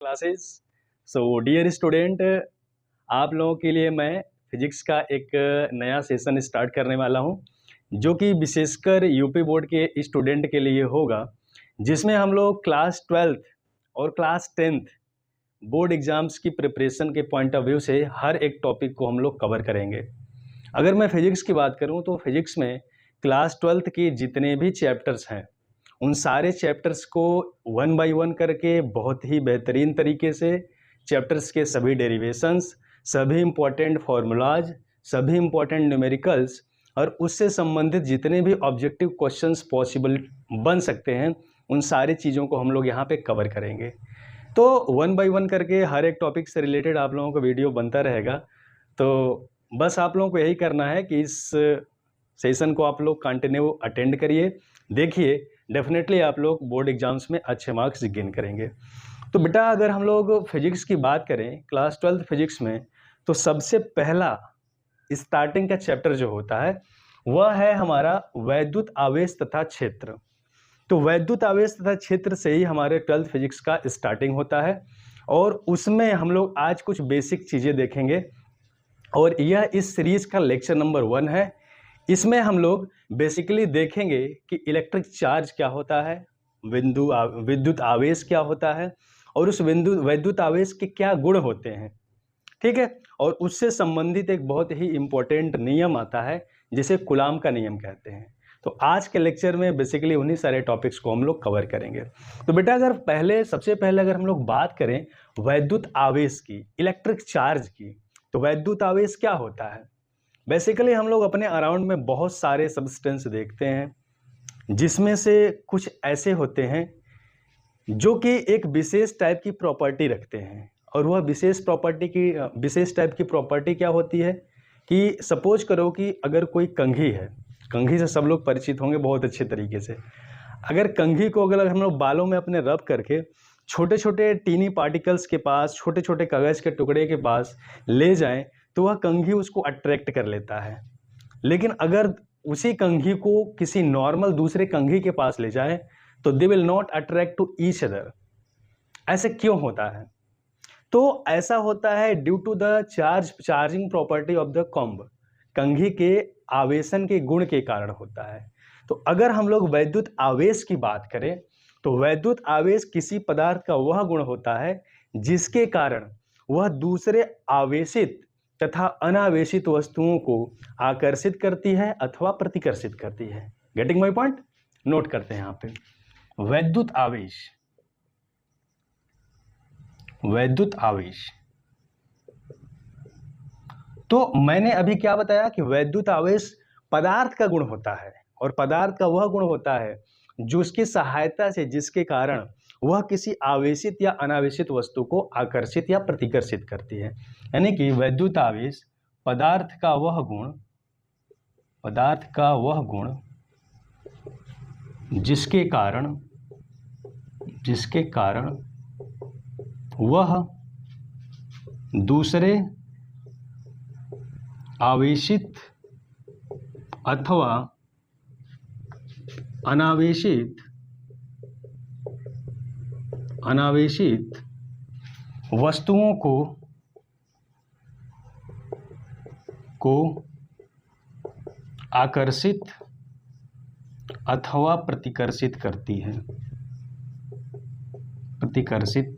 Classes. So dear student, आप लोगों के लिए मैं फिजिक्स का एक नया सेशन स्टार्ट करने वाला हूं जो कि विशेषकर यूपी बोर्ड के स्टूडेंट के लिए होगा, जिसमें हम लोग क्लास 12th और क्लास 10th बोर्ड एग्जाम्स की प्रिपरेशन के पॉइंट ऑफ व्यू से हर एक टॉपिक को हम लोग कवर करेंगे। अगर मैं फिजिक्स की बात करूं तो फिजिक्स में क्लास 12th के जितने भी चैप्टर्स हैं उन सारे चैप्टर्स को वन बाय वन करके बहुत ही बेहतरीन तरीके से चैप्टर्स के सभी डेरिवेशंस, सभी इम्पोर्टेंट फार्मूलाज, सभी इम्पोर्टेंट न्यूमेरिकल्स और उससे संबंधित जितने भी ऑब्जेक्टिव क्वेश्चंस पॉसिबल बन सकते हैं उन सारी चीज़ों को हम लोग यहाँ पे कवर करेंगे। तो वन बाय वन करके हर एक टॉपिक से रिलेटेड आप लोगों का वीडियो बनता रहेगा। तो बस आप लोगों को यही करना है कि इस सेशन को आप लोग कंटिन्यू अटेंड करिए, देखिए, डेफिनेटली आप लोग बोर्ड एग्जाम्स में अच्छे मार्क्स गेन करेंगे। तो बेटा अगर हम लोग फिजिक्स की बात करें क्लास 12th फिजिक्स में, तो सबसे पहला स्टार्टिंग का चैप्टर जो होता है वह है हमारा वैद्युत आवेश तथा क्षेत्र। तो वैद्युत आवेश तथा क्षेत्र से ही हमारे 12th फिजिक्स का स्टार्टिंग होता है और उसमें हम लोग आज कुछ बेसिक चीज़ें देखेंगे और यह इस सीरीज का लेक्चर नंबर 1 है। इसमें हम लोग बेसिकली देखेंगे कि इलेक्ट्रिक चार्ज क्या होता है, विद्युत आवेश क्या होता है और उस वैद्युत आवेश के क्या गुण होते हैं, ठीक है। और उससे संबंधित एक बहुत ही इंपॉर्टेंट नियम आता है जिसे कूलाम का नियम कहते हैं। तो आज के लेक्चर में बेसिकली उन्हीं सारे टॉपिक्स को हम लोग कवर करेंगे। तो बेटा अगर सबसे पहले अगर हम लोग बात करें वैद्युत आवेश की, इलेक्ट्रिक चार्ज की, तो वैद्युत आवेश क्या होता है? बेसिकली हम लोग अपने अराउंड में बहुत सारे सब्सटेंस देखते हैं जिसमें से कुछ ऐसे होते हैं जो कि एक विशेष टाइप की प्रॉपर्टी रखते हैं और वह विशेष टाइप की प्रॉपर्टी क्या होती है कि सपोज करो कि अगर कोई कंघी है, कंघी से सब लोग परिचित होंगे बहुत अच्छे तरीके से। अगर कंघी को अगर हम लोग बालों में अपने रब करके छोटे छोटे टीनी पार्टिकल्स के पास, छोटे छोटे कागज़ के टुकड़े के पास ले जाएं तो वह कंघी उसको अट्रैक्ट कर लेता है। लेकिन अगर उसी कंघी को किसी नॉर्मल दूसरे कंघी के पास ले जाए तो they will not attract to each other. ऐसे क्यों होता है? तो ऐसा होता है due to the charging property of the comb, कंघी के आवेशन के गुण के कारण होता है। तो अगर हम लोग वैद्युत आवेश की बात करें तो वैद्युत आवेश किसी पदार्थ का वह गुण होता है जिसके कारण वह दूसरे आवेशित तथा अनावेशित वस्तुओं को आकर्षित करती है अथवा प्रतिकर्षित करती है। Getting my point? नोट करते हैं यहाँ पे वैद्युत आवेश। वैद्युत आवेश, तो मैंने अभी क्या बताया कि वैद्युत आवेश पदार्थ का गुण होता है और पदार्थ का वह गुण होता है जो उसकी सहायता से, जिसके कारण वह किसी आवेशित या अनावेशित वस्तु को आकर्षित या प्रतिकर्षित करती है। यानी कि वैद्युत आवेश पदार्थ का वह गुण जिसके कारण वह दूसरे आवेशित अथवा अनावेशित वस्तुओं को आकर्षित अथवा प्रतिकर्षित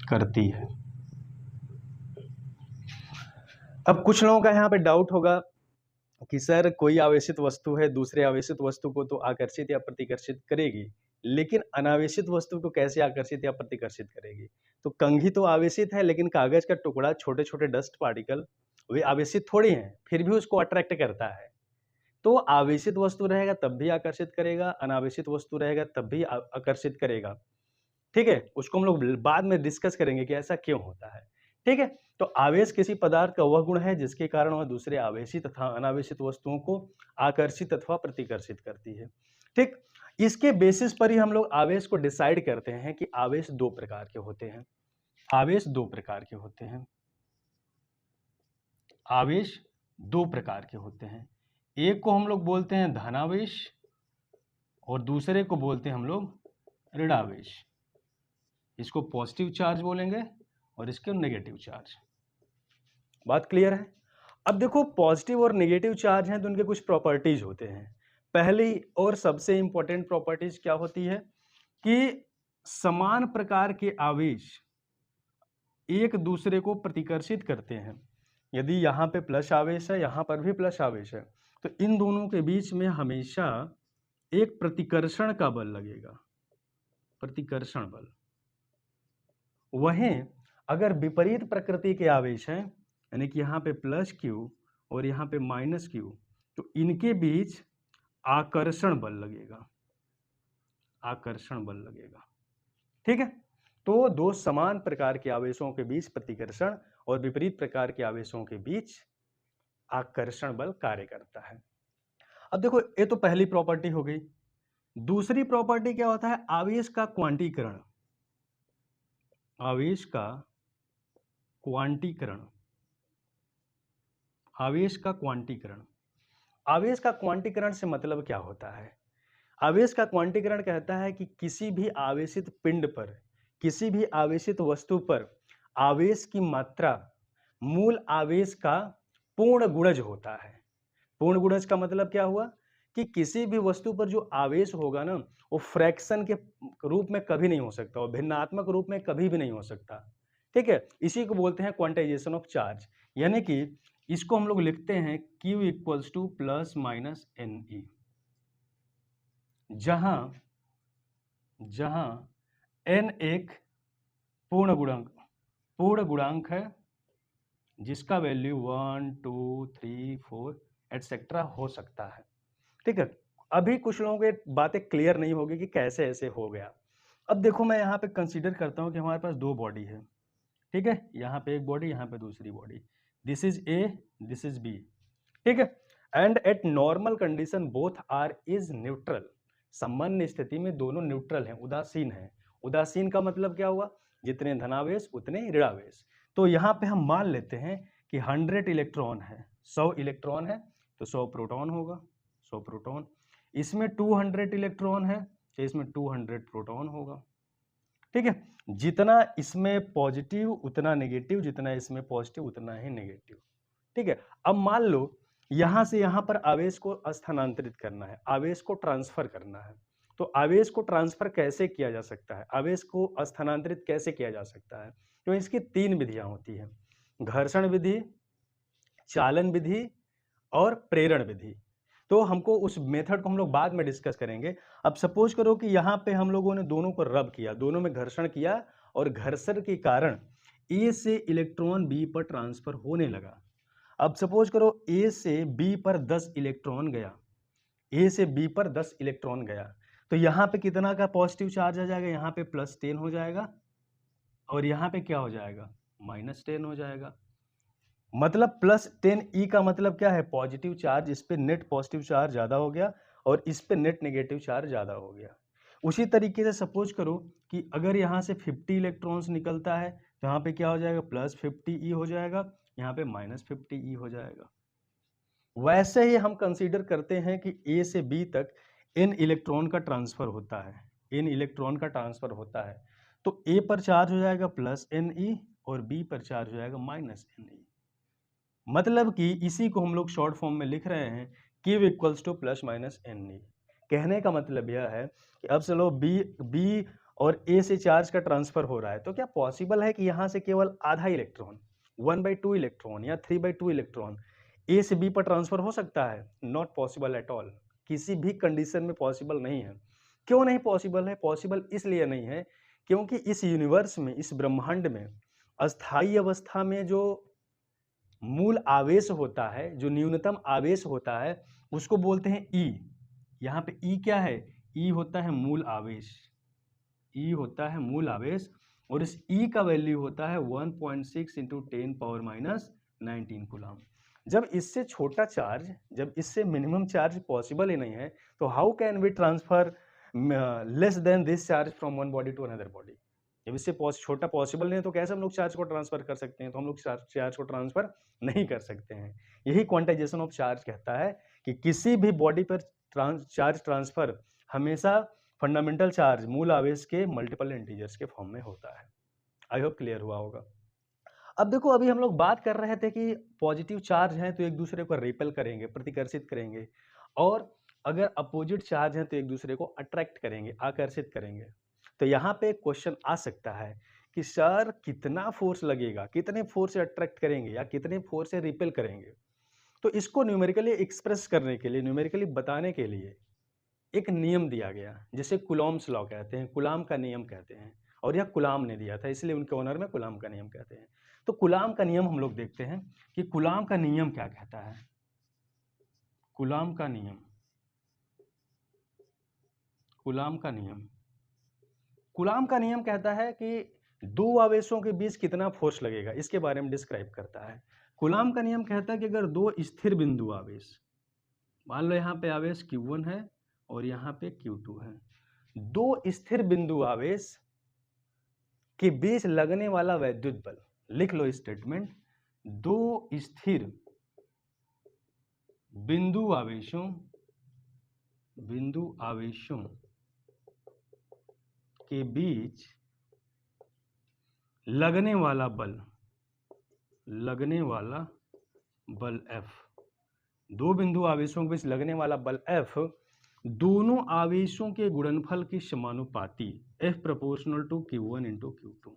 करती है। अब कुछ लोगों का यहाँ पे डाउट होगा कि सर कोई आवेशित वस्तु है दूसरे आवेशित वस्तु को तो आकर्षित या प्रतिकर्षित करेगी, लेकिन अनावेशित वस्तु को कैसे आकर्षित या प्रतिकर्षित करेगी? तो कंघी तो आवेशित है लेकिन कागज का टुकड़ा, छोटे छोटे डस्ट पार्टिकल, वे आवेशित थोड़ी हैं, फिर भी उसको अट्रैक्ट करता है। तो आवेशित वस्तु रहेगा तब भी आकर्षित करेगा, अनावेशित वस्तु रहेगा तब भी आकर्षित करेगा। ठीक है, उसको हम लोग बाद में डिस्कस करेंगे कि ऐसा क्यों होता है। ठीक है, तो आवेश किसी पदार्थ का वह गुण है जिसके कारण वह दूसरे आवेशित तथा अनावेशित वस्तुओं को आकर्षित अथवा प्रतिकर्षित करती है। ठीक, इसके बेसिस पर ही हम लोग आवेश को डिसाइड करते हैं कि आवेश दो प्रकार के होते हैं। आवेश दो प्रकार के होते हैं। आवेश दो प्रकार के होते हैं। एक को हम लोग बोलते हैं धनावेश और दूसरे को बोलते हैं हम लोग ऋणावेश। इसको पॉजिटिव चार्ज बोलेंगे और इसको नेगेटिव चार्ज। बात क्लियर है? अब देखो पॉजिटिव और नेगेटिव चार्ज हैं तो उनके कुछ प्रॉपर्टीज होते हैं। पहली और सबसे इंपॉर्टेंट प्रॉपर्टीज क्या होती है कि समान प्रकार के आवेश एक दूसरे को प्रतिकर्षित करते हैं। यदि यहाँ पे प्लस आवेश है, यहाँ पर भी प्लस आवेश है, तो इन दोनों के बीच में हमेशा एक प्रतिकर्षण का बल लगेगा, प्रतिकर्षण बल। वहीं अगर विपरीत प्रकृति के आवेश हैं, यानी कि यहाँ पे प्लस क्यू और यहाँ पे माइनस क्यू, तो इनके बीच आकर्षण बल लगेगा, आकर्षण बल लगेगा। ठीक है, तो दो समान प्रकार के आवेशों के बीच प्रतिकर्षण और विपरीत प्रकार के आवेशों के बीच आकर्षण बल कार्य करता है। अब देखो ये तो पहली प्रॉपर्टी हो गई। दूसरी प्रॉपर्टी क्या होता है? आवेश का क्वांटीकरण। आवेश का क्वांटीकरण, आवेश का क्वांटीकरण। आवेश का क्वांटीकरण से मतलब क्या होता है? आवेश का क्वांटीकरण कहता है कि किसी भी आवेशित पिंड पर, किसी भी आवेशित वस्तु पर आवेश की मात्रा मूल आवेश का पूर्ण गुणज होता है। पूर्ण गुणज का मतलब क्या हुआ कि किसी भी वस्तु पर जो आवेश होगा ना, वो फ्रैक्शन के रूप में कभी नहीं हो सकता, और भिन्नात्मक रूप में कभी भी नहीं हो सकता। ठीक है, इसी को बोलते हैं क्वांटाइजेशन ऑफ चार्ज। यानी कि इसको हम लोग लिखते हैं Q equals two plus minus NE, जहां जहां n एक पूर्ण गुणांक है जिसका वैल्यू 1 2 3 4 एटसेट्रा हो सकता है। ठीक है, अभी कुछ लोगों की बातें क्लियर नहीं होगी कि कैसे ऐसे हो गया। अब देखो मैं यहाँ पे कंसीडर करता हूँ कि हमारे पास दो बॉडी है। ठीक है, यहाँ पे एक बॉडी, यहाँ पे दूसरी body. This is A, this is B. ठीक है, and at normal condition both are is neutral. सामान्य स्थिति में दोनों न्यूट्रल हैं, उदासीन हैं। उदासीन का मतलब क्या हुआ? जितने धनावेश उतने ऋणावेश। तो यहाँ पे हम मान लेते हैं कि 100 इलेक्ट्रॉन है, 100 इलेक्ट्रॉन है तो 100 प्रोटॉन होगा, 100 प्रोटॉन। इसमें 200 इलेक्ट्रॉन है तो इसमें 200 प्रोटॉन होगा। ठीक है, जितना इसमें पॉजिटिव उतना नेगेटिव, जितना इसमें पॉजिटिव उतना ही नेगेटिव। ठीक है, अब मान लो यहां से यहां पर आवेश को स्थानांतरित करना है, आवेश को ट्रांसफर करना है। तो आवेश को ट्रांसफर कैसे किया जा सकता है, आवेश को स्थानांतरित कैसे किया जा सकता है? तो इसकी तीन विधियां होती हैं: घर्षण विधि, चालन विधि और प्रेरण विधि। तो हमको उस मेथड को हम लोग बाद में डिस्कस करेंगे। अब सपोज करो कि यहाँ पे हम लोगों ने दोनों को रब किया, दोनों में घर्षण किया और घर्षण के कारण ए से इलेक्ट्रॉन बी पर ट्रांसफर होने लगा। अब सपोज करो ए से बी पर 10 इलेक्ट्रॉन गया, ए से बी पर 10 इलेक्ट्रॉन गया, तो यहाँ पे कितना का पॉजिटिव चार्ज आ जाएगा? यहाँ पे +10 हो जाएगा और यहाँ पे क्या हो जाएगा? -10 हो जाएगा। मतलब +10E का मतलब क्या है? पॉजिटिव चार्ज, इस पे नेट पॉजिटिव चार्ज ज़्यादा हो गया और इस पे नेट नेगेटिव चार्ज ज़्यादा हो गया। उसी तरीके से सपोज करो कि अगर यहाँ से 50 इलेक्ट्रॉन्स निकलता है तो यहाँ पे क्या हो जाएगा? +50E हो जाएगा, यहाँ पे -50E हो जाएगा। वैसे ही हम कंसीडर करते हैं कि ए से बी तक n इलेक्ट्रॉन का ट्रांसफर होता है, n इलेक्ट्रॉन का ट्रांसफर होता है, तो ए पर चार्ज हो जाएगा +NE और बी पर चार्ज हो जाएगा -NE। मतलब कि इसी को हम लोग शॉर्ट फॉर्म में लिख रहे हैं Q इक्वल्स टू ±NE। कहने का मतलब यह है कि अब चलो बी और ए से चार्ज का ट्रांसफर हो रहा है, तो क्या पॉसिबल है कि यहाँ से केवल आधा इलेक्ट्रॉन, 1/2 इलेक्ट्रॉन या 3/2 इलेक्ट्रॉन ए से बी पर ट्रांसफर हो सकता है? नॉट पॉसिबल एट ऑल, किसी भी कंडीशन में पॉसिबल नहीं है। क्यों नहीं पॉसिबल है? पॉसिबल इसलिए नहीं है क्योंकि इस यूनिवर्स में, इस ब्रह्मांड में अस्थायी अवस्था में जो मूल आवेश होता है, जो न्यूनतम आवेश होता है, उसको बोलते हैं ई। यहाँ पे ई क्या है? ई होता है मूल आवेश, ई होता है मूल आवेश, और इस ई का वैल्यू होता है 1.6 इंटू 10⁻19 कूलम। जब इससे छोटा चार्ज, जब इससे मिनिमम चार्ज पॉसिबल ही नहीं है, तो how can we transfer less than this charge from one body to another body? जब इससे छोटा पॉसिबल नहीं है तो कैसे हम लोग चार्ज को ट्रांसफर कर सकते हैं? तो हम लोग चार्ज को ट्रांसफर नहीं कर सकते हैं। यही क्वांटाइजेशन ऑफ चार्ज कहता है कि किसी भी बॉडी पर चार्ज ट्रांसफर हमेशा फंडामेंटल चार्ज मूल आवेश के मल्टीपल इंटीजर्स के फॉर्म में होता है। आई होप क्लियर हुआ होगा। अब देखो, अभी हम लोग बात कर रहे थे कि पॉजिटिव चार्ज हैं तो एक दूसरे को रिपेल करेंगे, प्रतिकर्षित करेंगे, और अगर अपोजिट चार्ज हैं तो एक दूसरे को अट्रैक्ट करेंगे, आकर्षित करेंगे। तो यहाँ पे क्वेश्चन आ सकता है कि सर कितना फोर्स लगेगा, कितने फोर्स से अट्रैक्ट करेंगे या कितने फोर्स से रिपेल करेंगे। तो इसको न्यूमेरिकली एक्सप्रेस करने के लिए, न्यूमेरिकली बताने के लिए एक नियम दिया गया, जिसे कुलॉम्स लॉ कहते हैं, कुलाम का नियम कहते हैं, और यह कुलाम ने दिया था, इसलिए उनके ऑनर में कुलाम का नियम कहते हैं। तो कुलाम का नियम हम लोग देखते हैं कि कुलाम का नियम क्या कहता है। कुलाम का नियम, कुलाम का नियम, कुलाम का नियम कहता है कि दो आवेशों के बीच कितना फोर्स लगेगा, इसके बारे में डिस्क्राइब करता है। कुलाम का नियम कहता है कि अगर दो स्थिर बिंदु आवेश, मान लो यहाँ पे आवेश Q1 है और यहाँ पे Q2 है, दो स्थिर बिंदु आवेश के बीच लगने वाला वैद्युत बल, लिख लो स्टेटमेंट, दो स्थिर बिंदु आवेशों के बीच लगने वाला बल F, दो बिंदु आवेशों के बीच लगने वाला बल F दोनों आवेशों के गुणनफल के समानुपाती, F proportional to Q1 into Q2,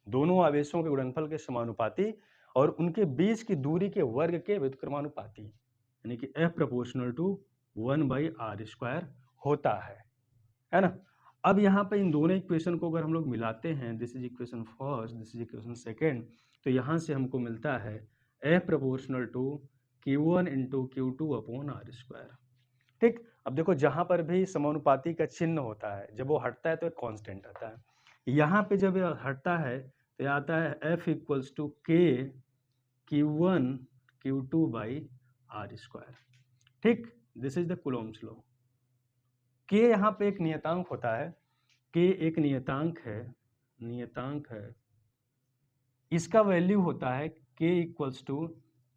दोनों आवेशों के गुणनफल के समानुपाती और उनके बीच की दूरी के वर्ग के व्युत्क्रमानुपाती, यानी कि F प्रोपोर्शनल टू 1/r² होता है ना। अब यहाँ पे इन दोनों इक्वेशन को अगर हम लोग मिलाते हैं, this is equation first, this is equation second, तो यहाँ से हमको मिलता है F proportional to Q1 into Q2 upon r²। ठीक, अब देखो जहाँ पर भी समानुपाती का चिन्ह होता है, जब वो हटता है तो एक कांस्टेंट आता है। यहाँ पे जब ये हटता है तो ये आता है F equals to K Q1 Q2 by r²। ठीक, this is the Coulomb's law. K यहाँ पे एक नियतांक होता है, K एक नियतांक है, इसका वैल्यू होता है K equals to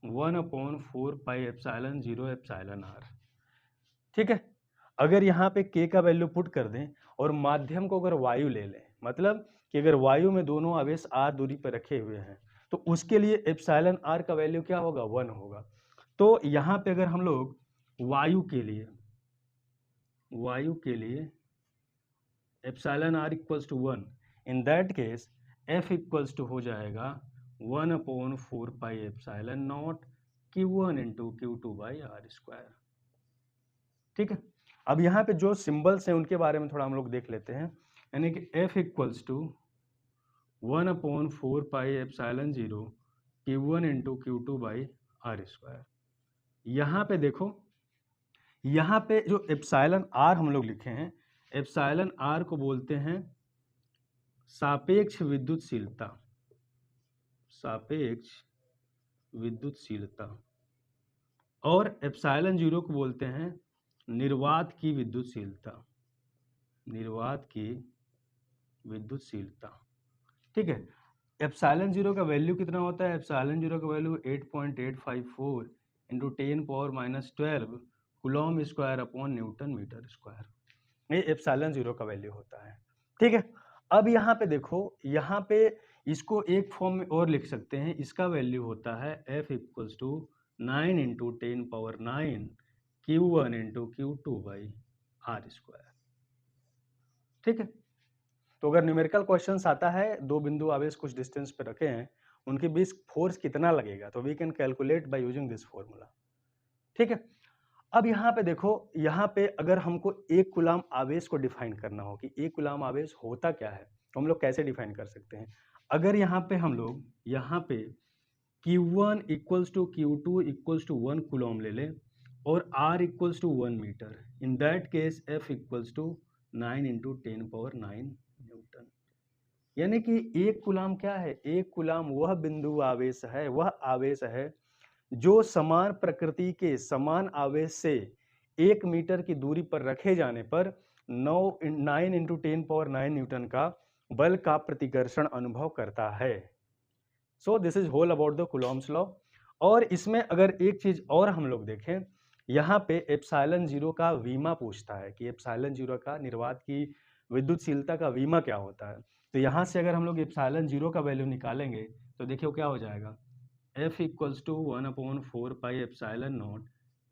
1/4 pi epsilon 0 epsilon r। ठीक है, अगर यहाँ पे K का वैल्यू पुट कर दें और माध्यम को अगर वायु ले लें, मतलब कि अगर वायु में दोनों आवेश r दूरी पर रखे हुए हैं तो उसके लिए एप्सिलॉन r का वैल्यू क्या होगा, 1 होगा। तो यहाँ पे अगर हम लोग वायु के लिए epsilon r equals to 1, in that case F equals to हो जाएगा 1/4 pi epsilon nought Q1 into Q2 by r²। ठीक है, अब यहाँ पे जो सिंबल्स हैं उनके बारे में थोड़ा हम लोग देख लेते हैं, यानी कि F equals to 1/4 pi epsilon 0 Q1 into Q2 by r²। यहाँ पे देखो, यहाँ पे जो एप्सिलॉन r हम लोग लिखे हैं, एप्सिलॉन r को बोलते हैं सापेक्ष विद्युतशीलता, और एप्सिलॉन 0 को बोलते हैं निर्वात की विद्युतशीलता। ठीक है, एप्सिलॉन 0 का वैल्यू कितना होता है, एप्सिलॉन 0 का value 8.854 into 10⁻12 coulomb square upon newton metre square, ये एप्सिलॉन 0 का वैल्यू होता है। ठीक है, अब यहाँ पे देखो, यहाँ पे इसको एक फॉर्म में और लिख सकते हैं, इसका वैल्यू होता है F equals to 9 into 10⁻9 Q1 into Q2 by r²। ठीक है, तो अगर न्यूमेरिकल क्वेश्चंस आता है, दो बिंदु आवेश कुछ डिस्टेंस पे रखे हैं, उनके बीच फोर्स कितना लगेगा, तो we can calculate by using this formula. ठीक है, अब यहाँ पे देखो, यहाँ पे अगर हमको एक कूलाम आवेश को डिफाइन करना हो कि एक कूलाम आवेश होता क्या है, तो हम लोग कैसे डिफाइन कर सकते हैं। अगर यहाँ पे हम लोग यहाँ पे Q1 equals to Q2 equals to 1 coulomb ले लें और R equals to 1 metre, in that case F equals to 9 into 10⁻9 newton. यानी कि एक कूलाम क्या है, एक कूलाम वह बिंदु आवेश है, वह आवेश है जो समान प्रकृति के समान आवेश से 1 मीटर की दूरी पर रखे जाने पर 9 इंटू 10⁻9 न्यूटन का बल का प्रतिकर्षण अनुभव करता है। So this is whole about the coulomb's law. और इसमें अगर एक चीज और हम लोग देखें, यहाँ पे एप्सिलॉन जीरो का वीमा पूछता है कि एप्सिलॉन जीरो का निर्वात की विद्युतशीलता का वीमा क्या होता है। तो यहाँ से अगर हम लोग एप्सिलॉन जीरो का वैल्यू निकालेंगे तो देखिए क्या हो जाएगा, F equals to 1/4 pi epsilon nought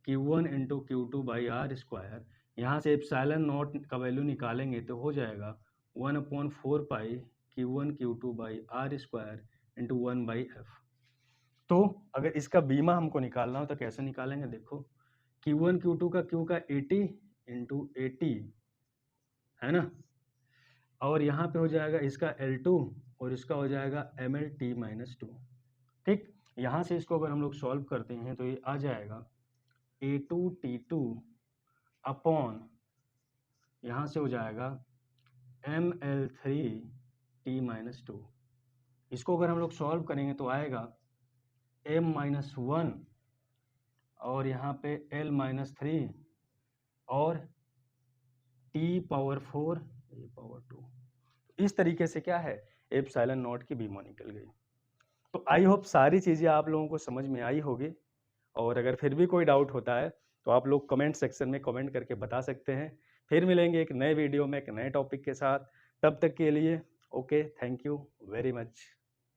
Q1 into Q2 by R square. यहाँ से एप्सिलॉन नॉट का वैल्यू निकालेंगे तो हो जाएगा 1/4 pi Q1 Q2 by R square into 1/f। तो अगर इसका बीमा हमको निकालना हो तो कैसे निकालेंगे, देखो Q1 Q2 का Q का 80 इंटू 80 है ना, और यहाँ पे हो जाएगा इसका L2 और इसका हो जाएगा MLT-2। ठीक, यहाँ से इसको अगर हम लोग सॉल्व करते हैं तो ये आ जाएगा A2T2 अपॉन, यहाँ से हो जाएगा ML3T-2। इसको अगर हम लोग सॉल्व करेंगे तो आएगा M-1 और यहाँ पे L-3 और T⁴ A⁴2। इस तरीके से क्या है, एप्सिलॉन नॉट की बीमा निकल गई। तो आई होप सारी चीज़ें आप लोगों को समझ में आई होगी, और अगर फिर भी कोई डाउट होता है तो आप लोग कमेंट सेक्शन में कमेंट करके बता सकते हैं। फिर मिलेंगे एक नए वीडियो में एक नए टॉपिक के साथ, तब तक के लिए okay, thank you very much.